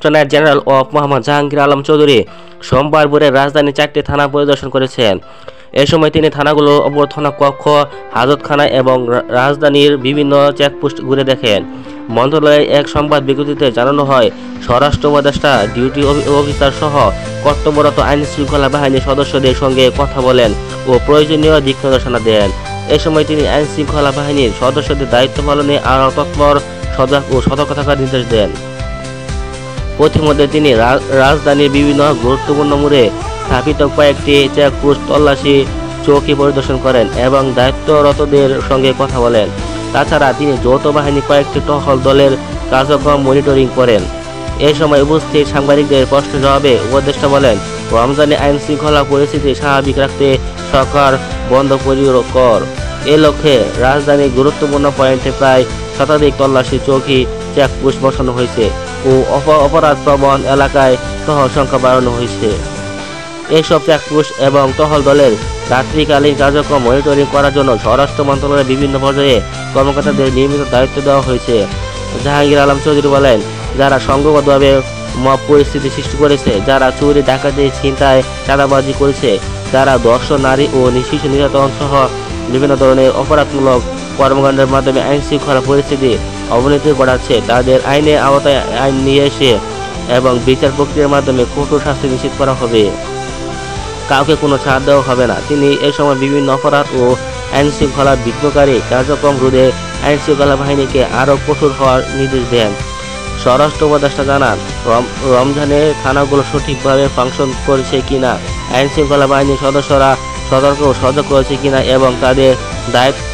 Lieutenant general of Mohammad Jahangir Alam Chowdhury সোমবার ভোরে রাজধানীর 4টি থানা পরিদর্শন করেছেন। এ সময় তিনি থানাগুলো, অভ্যর্থনা কক্ষ, হাজতখানা এবং রাজধানীর বিভিন্ন চেকপোস্ট ঘুরে দেখেন। মন্ত্রণালয়ের এক সংবাদ বিজ্ঞপ্তিতে জানানো হয়, স্বরাষ্ট্র উপদেষ্টা ডিউটি অফিসার সহ কর্তব্যরত আইন শৃঙ্খলা বাহিনীর সদস্যদের সঙ্গে কথা বলেন ও প্রয়োজনীয় দিক নির্দেশনা দেন। এ সময় তিনি আইন শৃঙ্খলা বাহিনীর সদস্যদের দায়িত্ব পালনে আরও তৎপর, সজাগ ও সতর্ক থাকার নির্দেশ দেন। পথিমধ্যে তিনি রাজধানীর বিভিন্ন গুরুত্বপূর্ণ মোড়ে স্থাপিত কয়েকটি চেকপোস্ট, তল্লাশি চৌকি পরিদর্শন করেন এবং দায়িত্বরতদের সঙ্গে কথা বলেন। তাছাড়া তিনি যৌথ বাহিনীর কয়েকটি টহল দলের কার্যক্রম মনিটরিং করেন। এ সময় উপস্থিত সাংবাদিকদের প্রশ্নের জবাবে উপদেষ্টা বলেন, রমজানে আইন শৃঙ্খলা পরিস্থিতি স্বাভাবিক রাখতে সরকার বদ্ধপরিকর। এ লক্ষ্যে রাজধানীর গুরুত্বপূর্ণ পয়েন্টে প্রায় শতাধিক তল্লাশি চৌকি, চেকপোস্ট বসানো হয়েছে ও অপরাধ প্রবণ এলাকায় টহল সংখ্যা বাড়ানো হয়েছে। এইসব চেকপোস্ট এবং টহল দলের রাত্রিকালীন কার্যক্রম মনিটরিং করার জন্য স্বরাষ্ট্র মন্ত্রণালয়ের বিভিন্ন পর্যায়ে কর্মকর্তাদের নিয়মিত দায়িত্ব দেওয়া হয়েছে। জাহাঙ্গীর আলম চৌধুরী বলেন, যারা সংঘবদ্ধভাবে মব পরিস্থিতি সৃষ্টি করেছে, যারা চুরি, ডাকাতি, ছিনতাই, চাঁদাবাজি করেছে, যারা ধর্ষণ, নারী ও শিশু নির্যাতন সহ বিভিন্ন ধরনের অপরাধমূলক কর্মকাণ্ডের মাধ্যমে আইন শৃঙ্খলা পরিস্থিতি অবনতি ঘটাচ্ছে, তাদের আইনের আওতায় আইন নিয়ে এসে এবং বিচার প্রক্রিয়ার মাধ্যমে কঠোর শাস্তি নিশ্চিত করা হবে। কাউকে কোনো ছাড় দেওয়া হবে না। তিনি এ সময় বিভিন্ন অপরাধ ও আইন শৃঙ্খলা বিঘ্নকারী কার্যক্রম রোধে আইন শৃঙ্খলা বাহিনীকে আরও কঠোর হওয়ার নির্দেশ দেন। স্বরাষ্ট্র উপদেষ্টা জানান, রমজানে থানাগুলো সঠিকভাবে ফাংশন করেছে কিনা, আইন শৃঙ্খলা বাহিনীর সদস্যরা সতর্ক ও সজাগ করেছে কিনা এবং তাদের দায়িত্ব